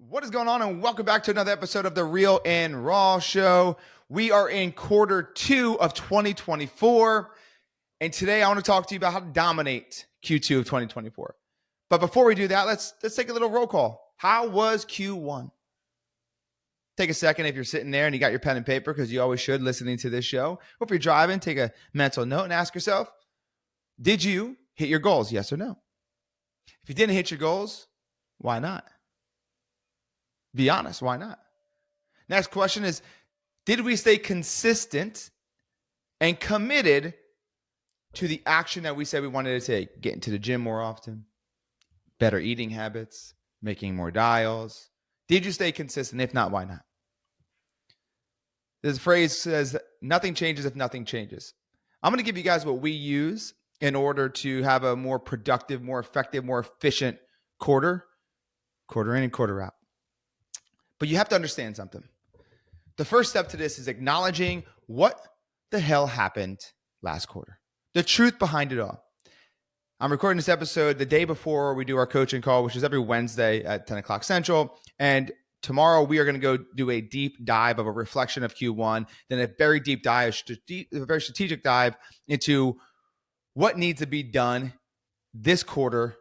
What is going on? And welcome back to another episode of the Real and Raw Show. We are in quarter 2 of 2024. And today I want to talk to you about how to dominate Q2 of 2024. But before we do that, let's take a little roll call. How was Q1? Take a second if you're sitting there and you got your pen and paper, because you always should listening to this show. Or if you're driving, take a mental note and ask yourself, did you hit your goals? Yes or no? If you didn't hit your goals, why not? Be honest, why not? Next question is, did we stay consistent and committed to the action that we said we wanted to take? Getting to the gym more often, better eating habits, making more dials. Did you stay consistent? If not, why not? This phrase says, nothing changes if nothing changes. I'm going to give you guys what we use in order to have a more productive, more effective, more efficient quarter in and quarter out. But you have to understand something. The first step to this is acknowledging what the hell happened last quarter. The truth behind it all. I'm recording this episode the day before we do our coaching call, which is every Wednesday at 10 o'clock Central. And tomorrow we are going to go do a deep dive of a reflection of Q1, then a very deep dive, a very strategic dive into what needs to be done this quarter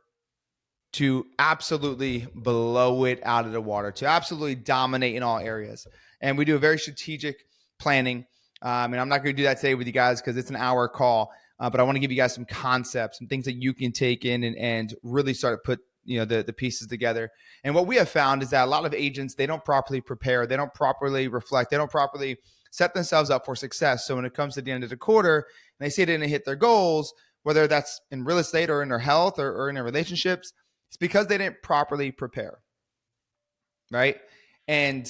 to absolutely blow it out of the water, to absolutely dominate in all areas. And we do a very strategic planning. And I'm not going to do that today with you guys because it's an hour call. But I want to give you guys some concepts, some things that you can take in and really start to put the pieces together. And what we have found is that a lot of agents, they don't properly prepare. They don't properly reflect. They don't properly set themselves up for success. So when it comes to the end of the quarter and they say they didn't hit their goals, whether that's in real estate or in their health or in their relationships, it's because they didn't properly prepare, right? And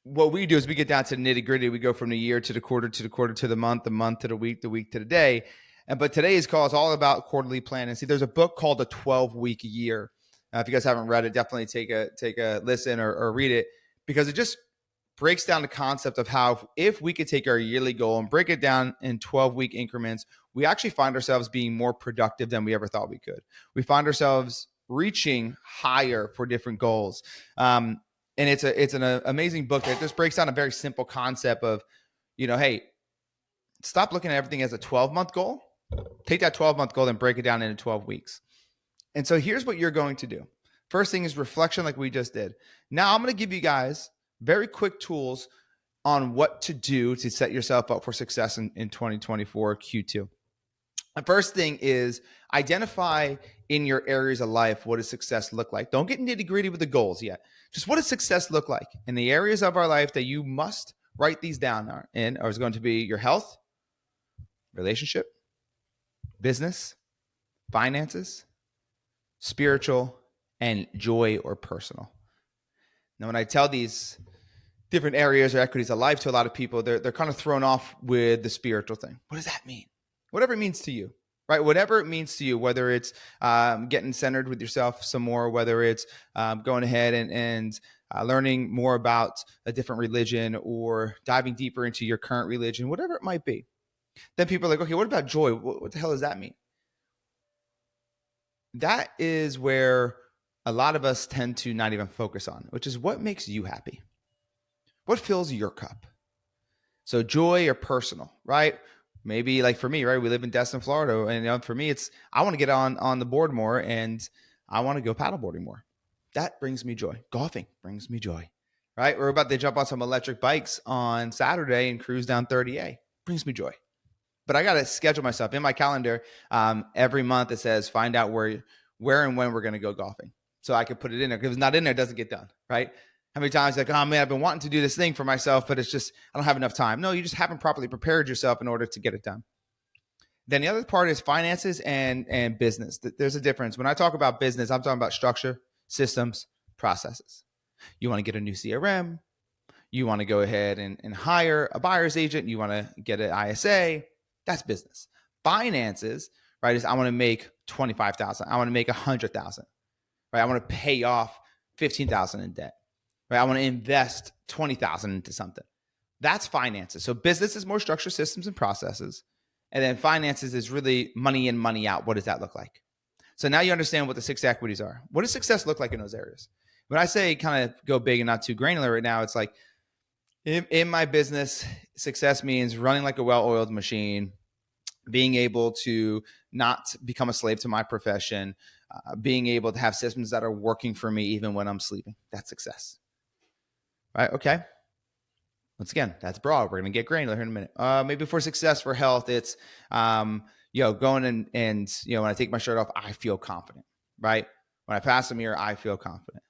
what we do is we get down to the nitty gritty. We go from the year to the quarter to the quarter to the month to the week to the day. But today's call is all about quarterly planning. See, there's a book called A 12-Week Year. If you guys haven't read it, definitely take a listen or read it, because it just breaks down the concept of how if we could take our yearly goal and break it down in 12-week increments, we actually find ourselves being more productive than we ever thought we could. We find ourselves reaching higher for different goals. And it's an amazing book that just breaks down a very simple concept of, hey, stop looking at everything as a 12-month goal. Take that 12-month goal and break it down into 12 weeks. And so here's what you're going to do. First thing is reflection, like we just did. Now I'm going to give you guys very quick tools on what to do to set yourself up for success in 2024 Q2. The first thing is identify in your areas of life, what does success look like? Don't get nitty gritty with the goals yet. Just what does success look like in the areas of our life that you must write these down in, or is going to be your health, relationship, business, finances, spiritual, and joy or personal. Now, when I tell these different areas or equities of life to a lot of people, they're kind of thrown off with the spiritual thing. What does that mean? Whatever it means to you, right? Whatever it means to you, whether it's getting centered with yourself some more, whether it's going ahead and learning more about a different religion or diving deeper into your current religion, whatever it might be. Then people are like, okay, what about joy? What the hell does that mean? That is where a lot of us tend to not even focus on, which is what makes you happy. What fills your cup? So joy or personal, right? Maybe like for me, right? We live in Destin, Florida. And for me, I want to get on the board more and I want to go paddleboarding more. That brings me joy. Golfing brings me joy, right? We're about to jump on some electric bikes on Saturday and cruise down 30A. Brings me joy. But I got to schedule myself in my calendar. Every month it says, find out where and when we're going to go golfing. So I can put it in there, because if it's not in there, it doesn't get done, right? How many times like, oh man, I've been wanting to do this thing for myself, but it's just, I don't have enough time. No, you just haven't properly prepared yourself in order to get it done. Then the other part is finances and business. There's a difference. When I talk about business, I'm talking about structure, systems, processes. You want to get a new CRM. You want to go ahead and hire a buyer's agent. You want to get an ISA. That's business. Finances, right, is I want to make $25,000. I want to make $100,000, right? I want to pay off $15,000 in debt. Right? I want to invest $20,000 into something. That's finances. So business is more structure, systems, and processes. And then finances is really money in, money out. What does that look like? So now you understand what the 6 equities are. What does success look like in those areas? When I say kind of go big and not too granular right now, it's like in my business, success means running like a well-oiled machine, being able to not become a slave to my profession, being able to have systems that are working for me even when I'm sleeping. That's success. Right? Okay. Once again, that's broad. We're going to get granular here in a minute. Maybe for success, for health, it's going and when I take my shirt off, I feel confident. Right? When I pass a mirror, I feel confident.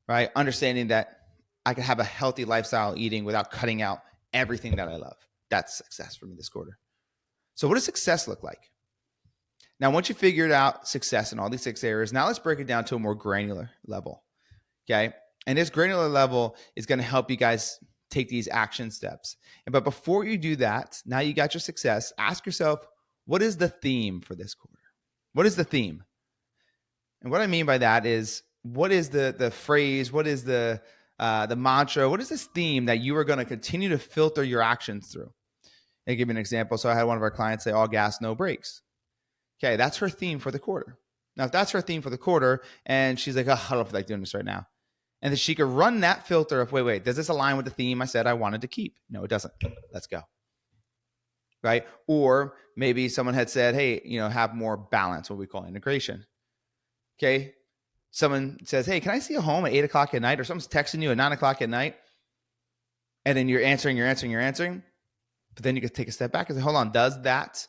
Right? Understanding that I can have a healthy lifestyle eating without cutting out everything that I love. That's success for me this quarter. So what does success look like? Now, once you figured out success in all these 6 areas, now let's break it down to a more granular level. Okay. And this granular level is going to help you guys take these action steps. But before you do that, now you got your success, ask yourself, what is the theme for this quarter? What is the theme? And what I mean by that is, what is the phrase? What is the mantra? What is this theme that you are going to continue to filter your actions through? I'll give you an example. So I had one of our clients say, all gas, no brakes. Okay, that's her theme for the quarter. Now, if that's her theme for the quarter, and she's like, oh, I don't feel like doing this right now. And then she could run that filter of, wait, does this align with the theme I said I wanted to keep? No, it doesn't. Let's go. Right? Or maybe someone had said, hey, have more balance, what we call integration. Okay. Someone says, hey, can I see a home at 8 o'clock at night? Or someone's texting you at 9 o'clock at night. And then you're answering. But then you can take a step back and say, hold on, does that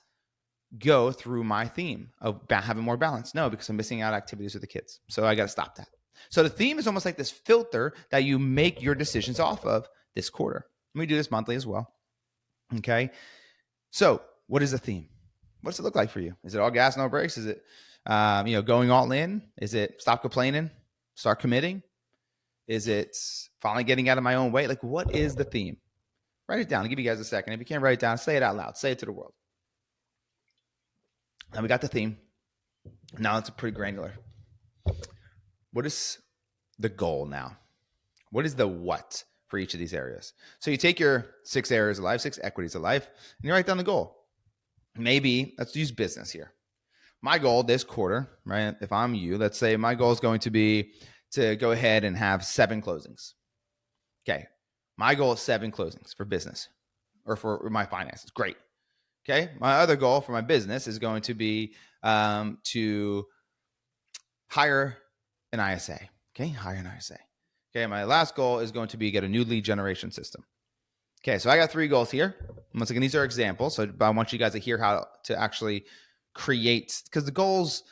go through my theme of having more balance? No, because I'm missing out activities with the kids. So I got to stop that. So the theme is almost like this filter that you make your decisions off of this quarter. We do this monthly as well. Okay. So what is the theme? What does it look like for you? Is it all gas, no brakes? Is it, going all in? Is it stop complaining, start committing? Is it finally getting out of my own way? Like, what is the theme? Write it down. I'll give you guys a second. If you can't write it down, say it out loud. Say it to the world. Now we got the theme. Now it's pretty granular. What is the goal now? What is the what for each of these areas? So you take your 6 areas of life, 6 equities of life, and you write down the goal. Maybe let's use business here. My goal this quarter, right? If I'm you, let's say my goal is going to be to go ahead and have 7 closings. Okay. My goal is 7 closings for business or for my finances. Great. Okay. My other goal for my business is going to be to hire an ISA. Okay. Hire an ISA. Okay. My last goal is going to be get a new lead generation system. Okay. So I got 3 goals here. Once again, these are examples. So I want you guys to hear how to actually create, because the goals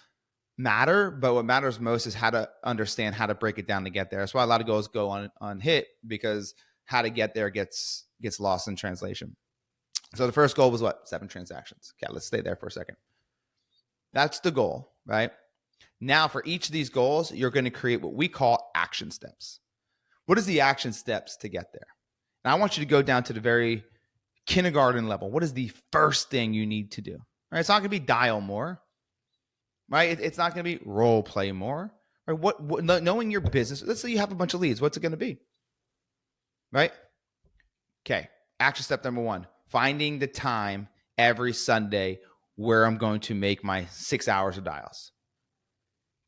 matter, but what matters most is how to understand how to break it down to get there. That's why a lot of goals go unhit, because how to get there gets lost in translation. So the first goal was what? 7 transactions. Okay, let's stay there for a second. That's the goal, right? Now for each of these goals, you're going to create what we call action steps. What is the action steps to get there? And I want you to go down to the very kindergarten level. What is the first thing you need to do? Right? It's not going to be dial more, right? It's not going to be role play more. Right? What knowing your business, let's say you have a bunch of leads. What's it going to be? Right? Okay. Action step number 1, finding the time every Sunday where I'm going to make my 6 hours of dials.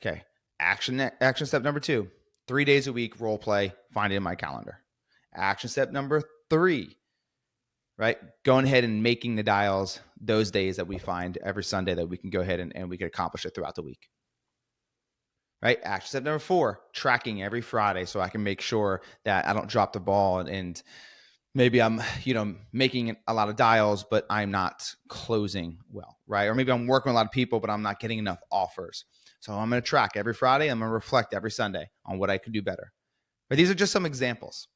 Okay. Action step number 2, 3 days a week, role play, find it in my calendar. Action step number 3, right? Going ahead and making the dials those days that we find every Sunday that we can go ahead and we can accomplish it throughout the week. Right? Action step number 4, tracking every Friday so I can make sure that I don't drop the ball and maybe I'm, making a lot of dials, but I'm not closing well, right? Or maybe I'm working with a lot of people, but I'm not getting enough offers. So I'm going to track every Friday. I'm going to reflect every Sunday on what I could do better. But these are just some examples.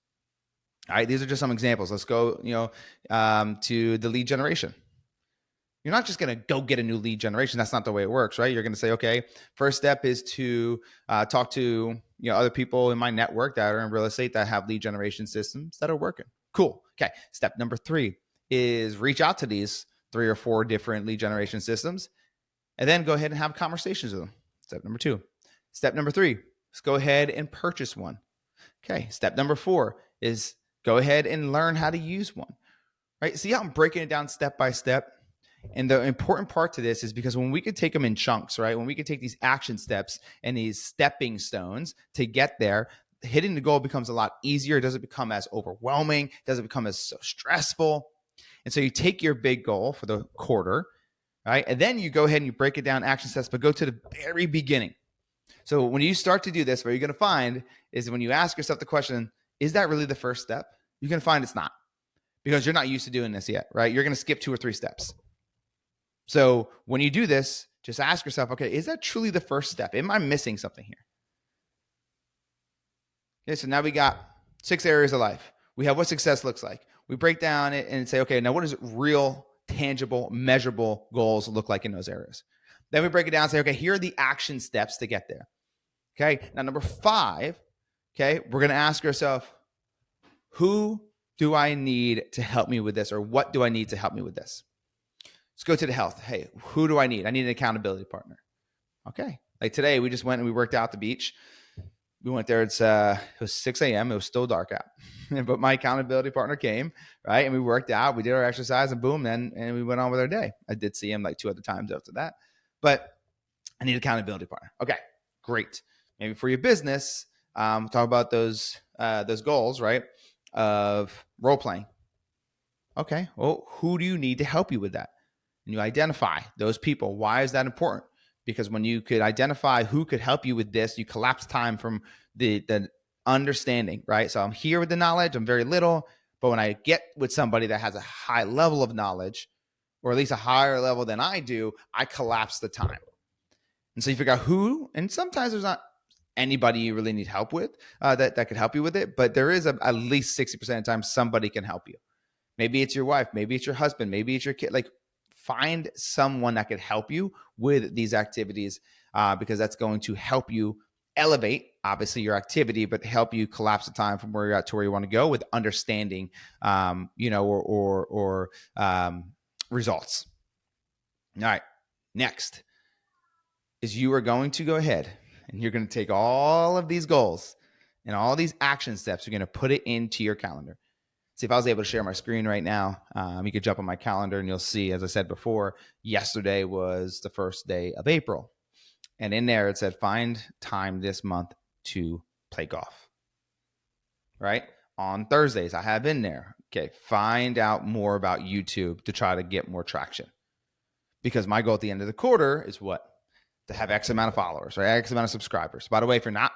All right, these are just some examples. Let's go, to the lead generation. You're not just going to go get a new lead generation. That's not the way it works, right? You're going to say, okay, first step is to talk to other people in my network that are in real estate that have lead generation systems that are working. Cool. Okay. Step number 3 is reach out to these 3 or 4 different lead generation systems and then go ahead and have conversations with them. Step number 2. Step number 3 is go ahead and purchase one. Okay. Step number 4 is go ahead and learn how to use one. Right? See how I'm breaking it down step by step? And the important part to this is because when we could take them in chunks, right? When we could take these action steps and these stepping stones to get there, hitting the goal becomes a lot easier. It doesn't become as overwhelming. It doesn't become as so stressful. And so you take your big goal for the quarter, right? And then you go ahead and you break it down action steps, but go to the very beginning. So when you start to do this, what you're going to find is when you ask yourself the question, is that really the first step? You're going to find it's not, because you're not used to doing this yet, right? You're going to skip 2 or 3 steps. So when you do this, just ask yourself, okay, is that truly the first step? Am I missing something here? Okay, so now we got 6 areas of life. We have what success looks like. We break down it and say, okay, now what does real, tangible, measurable goals look like in those areas? Then we break it down and say, okay, here are the action steps to get there. Okay, now number 5, okay, we're going to ask ourselves, who do I need to help me with this, or what do I need to help me with this? Let's go to the health. Hey, who do I need? I need an accountability partner. Okay. Like today, we just went and we worked out at the beach. We went there. It was 6 a.m. It was still dark out. But my accountability partner came, right? And we worked out. We did our exercise and boom, and we went on with our day. I did see him like 2 other times after that. But I need an accountability partner. Okay, great. Maybe for your business, talk about those goals, right? Of role playing. Okay, well, who do you need to help you with that? And you identify those people. Why is that important? Because when you could identify who could help you with this, you collapse time from the understanding, right? So I'm here with the knowledge, I'm very little, but when I get with somebody that has a high level of knowledge, or at least a higher level than I do, I collapse the time. And so you figure out who, and sometimes there's not anybody you really need help with that could help you with it, but there is at least 60% of the time somebody can help you. Maybe it's your wife, maybe it's your husband, maybe it's your kid. Like, find someone that could help you with these activities, because that's going to help you elevate, obviously, your activity, but help you collapse the time from where you're at to where you want to go with understanding, or results. All right. Next is you are going to go ahead and you're going to take all of these goals and all these action steps. You're going to put it into your calendar. See, if I was able to share my screen right now, you could jump on my calendar and you'll see, as I said before, yesterday was the first day of April. And in there, it said, find time this month to play golf. Right? On Thursdays, I have in there, okay, find out more about YouTube to try to get more traction. Because my goal at the end of the quarter is what? To have X amount of followers, right? X amount of subscribers. By the way, if you're not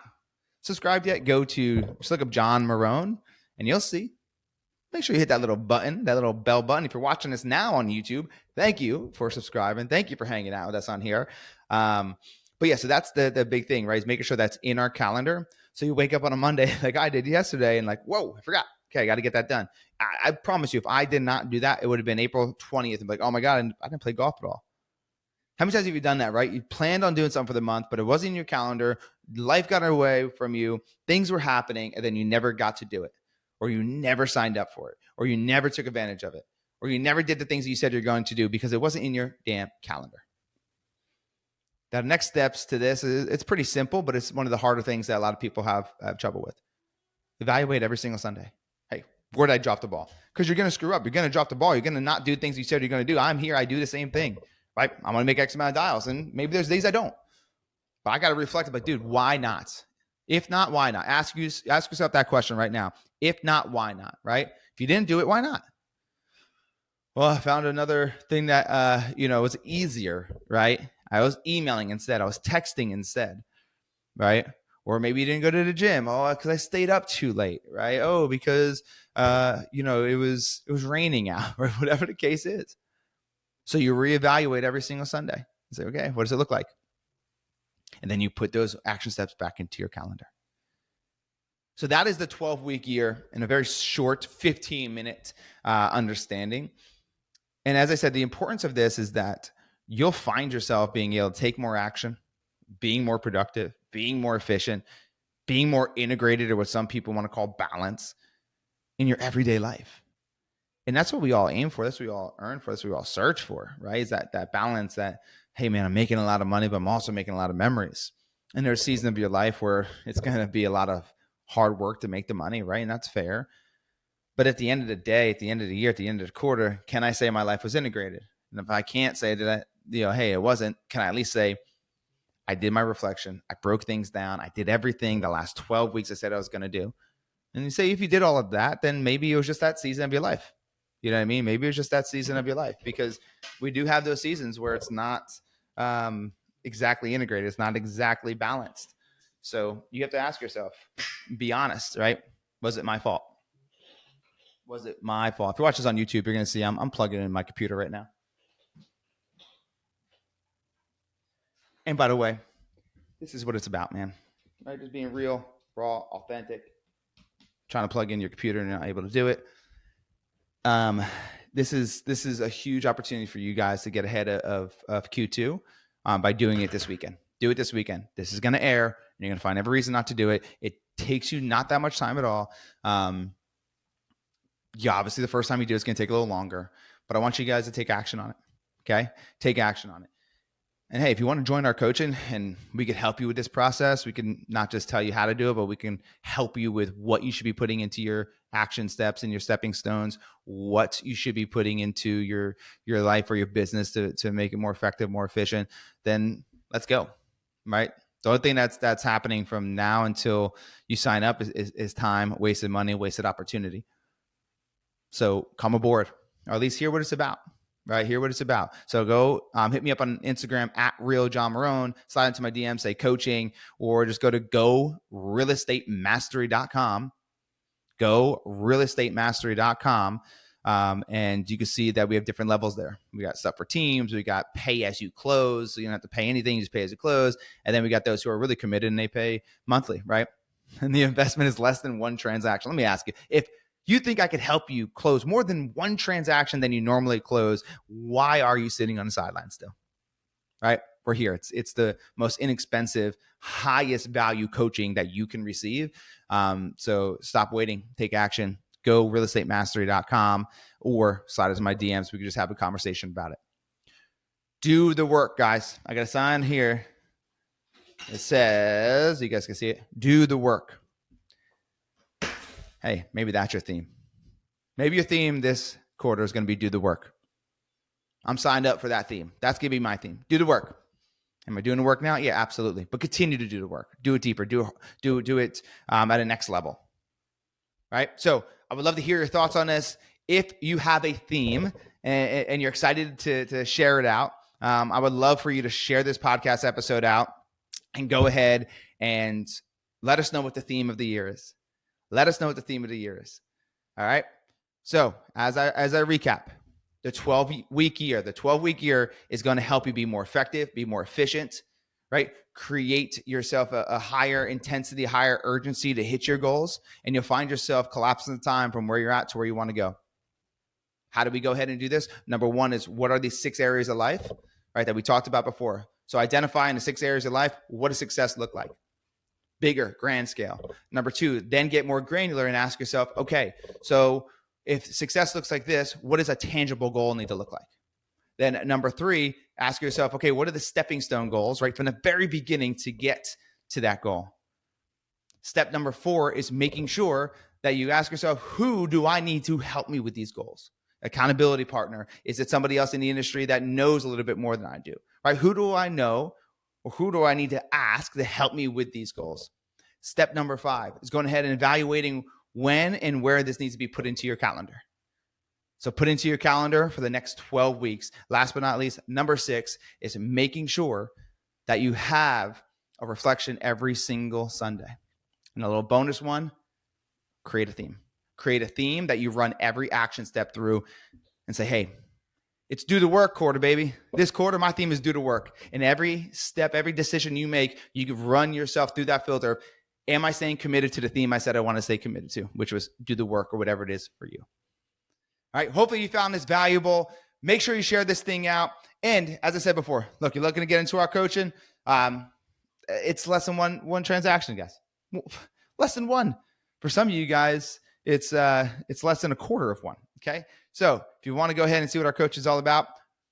subscribed yet, just look up John Marone and you'll see. Make sure you hit that little button, that little bell button. If you're watching this now on YouTube, thank you for subscribing. Thank you for hanging out with us on here. But yeah, so that's the big thing, right? Is making sure that's in our calendar. So you wake up on a Monday like I did yesterday and like, whoa, I forgot. Okay, I got to get that done. I promise you, if I did not do that, it would have been April 20th and be like, oh my God, I didn't play golf at all. How many times have you done that, right? You planned on doing something for the month, but it wasn't in your calendar. Life got away from you. Things were happening, and then you never got to do it. Or you never signed up for it, or you never took advantage of it, or you never did the things that you said you're going to do because it wasn't in your damn calendar. The next steps to this is, it's pretty simple, but it's one of the harder things that a lot of people have trouble with. Evaluate every single Sunday. Hey, where did I drop the ball? Because you're going to screw up. You're going to drop the ball. You're going to not do things you said you're going to do. I'm here. I do the same thing, right? I'm going to make X amount of dials, and maybe there's days I don't. But I got to reflect, like, dude, why not? If not, why not? Ask yourself that question right now. If not, why not? Right? If you didn't do it, why not? Well, I found another thing that was easier, right? I was emailing instead. I was texting instead, right? Or maybe you didn't go to the gym. Oh, because I stayed up too late, right? Oh, because it was raining out, or whatever the case is. So you reevaluate every single Sunday and say, okay, what does it look like? And then you put those action steps back into your calendar. So that is the 12-week year in a very short 15-minute understanding. And as I said, the importance of this is that you'll find yourself being able to take more action, being more productive, being more efficient, being more integrated, or what some people want to call balance, in your everyday life. And that's what we all aim for. That's what we all earn for. That's what we all search for, right? Is that balance that, hey, man, I'm making a lot of money, but I'm also making a lot of memories. And there's a season of your life where it's going to be a lot of hard work to make the money, right? And that's fair. But at the end of the day, at the end of the year, at the end of the quarter, can I say my life was integrated? And if I can't say that, hey, it wasn't, can I at least say, I did my reflection. I broke things down. I did everything the last 12 weeks I said I was going to do. And you say, if you did all of that, then maybe it was just that season of your life. You know what I mean? Maybe it was just that season of your life, because we do have those seasons where it's not exactly integrated. It's not exactly balanced. So you have to ask yourself, be honest, right? Was it my fault? Was it my fault? If you watch this on YouTube, you're going to see I'm plugging in my computer right now. And by the way, this is what it's about, man. Right? Just being real, raw, authentic. Trying to plug in your computer and you're not able to do it. This is a huge opportunity for you guys to get ahead of Q2 by doing it this weekend. Do it this weekend. This is going to air, and you're going to find every reason not to do it. It takes you not that much time at all. Obviously, the first time you do it's going to take a little longer, but I want you guys to take action on it. Okay? Take action on it. And hey, if you want to join our coaching and we can help you with this process, we can not just tell you how to do it, but we can help you with what you should be putting into your action steps and your stepping stones, what you should be putting into your life or your business to make it more effective, more efficient, then let's go, right? The only thing that's happening from now until you sign up is time, wasted money, wasted opportunity. So come aboard, or at least hear what it's about. Right, hear what it's about. So go hit me up on Instagram at RealJohnMarone, slide into my DM, say coaching, or just go to GoRealEstateMastery.com, GoRealEstateMastery.com, and you can see that we have different levels there. We got stuff for teams, we got pay as you close, so you don't have to pay anything, you just pay as you close, and then we got those who are really committed and they pay monthly, right? And the investment is less than one transaction. Let me ask you, if you think I could help you close more than one transaction than you normally close, why are you sitting on the sidelines still? Right? We're here. It's the most inexpensive, highest value coaching that you can receive. So stop waiting. Take action. Go realestatemastery.com or slide into my DMs. We can just have a conversation about it. Do the work, guys. I got a sign here. It says, you guys can see it, do the work. Hey, maybe that's your theme. Maybe your theme this quarter is going to be do the work. I'm signed up for that theme. That's going to be my theme. Do the work. Am I doing the work now? Yeah, absolutely. But continue to do the work. Do it deeper. Do it at a next level. Right? So I would love to hear your thoughts on this. If you have a theme and you're excited to share it out, I would love for you to share this podcast episode out and go ahead and let us know what the theme of the year is. Let us know what the theme of the year is. All right. So as I recap, the 12-week year is going to help you be more effective, be more efficient, right? Create yourself a higher intensity, higher urgency to hit your goals, and you'll find yourself collapsing the time from where you're at to where you want to go. How do we go ahead and do this? Number one is, what are these 6 areas of life, right, that we talked about before? So identifying the 6 areas of life, what does success look like? Bigger, grand scale. Number 2, then get more granular and ask yourself, okay, so if success looks like this, what does a tangible goal need to look like? Then number 3, ask yourself, okay, what are the stepping stone goals, right, from the very beginning to get to that goal? Step number 4 is making sure that you ask yourself, who do I need to help me with these goals? Accountability partner. Is it somebody else in the industry that knows a little bit more than I do, right? Who do I know, or who do I need to ask to help me with these goals? Step number 5 is going ahead and evaluating when and where this needs to be put into your calendar. So put into your calendar for the next 12 weeks. Last but not least, number 6 is making sure that you have a reflection every single Sunday. And a little bonus one, create a theme. Create a theme that you run every action step through and say, hey, it's do the work quarter, baby. This quarter, my theme is do the work. And every step, every decision you make, you can run yourself through that filter. Am I staying committed to the theme I said I want to stay committed to, which was do the work or whatever it is for you? All right. Hopefully you found this valuable. Make sure you share this thing out. And as I said before, look, you're looking to get into our coaching. It's less than one transaction, guys. Less than one. For some of you guys, it's less than a quarter of one. Okay. So if you want to go ahead and see what our coach is all about,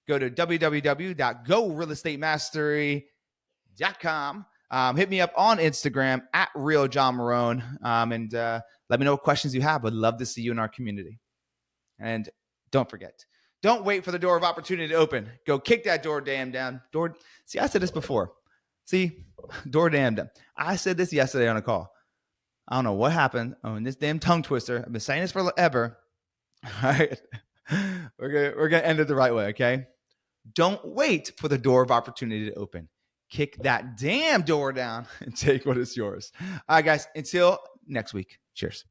go to www.gorealestatemastry.com. Hit me up on Instagram at RealJohnMarone, and let me know what questions you have. I'd love to see you in our community. And don't forget Don't wait for the door of opportunity to open. Go kick that door damn down. See, I said this before. See, door damn down. I said this yesterday on a call. I don't know what happened. Oh, and this damn tongue twister. I've been saying this forever. All right. We're gonna end it the right way, okay? Don't wait for the door of opportunity to open. Kick that damn door down and take what is yours. All right, guys. Until next week. Cheers.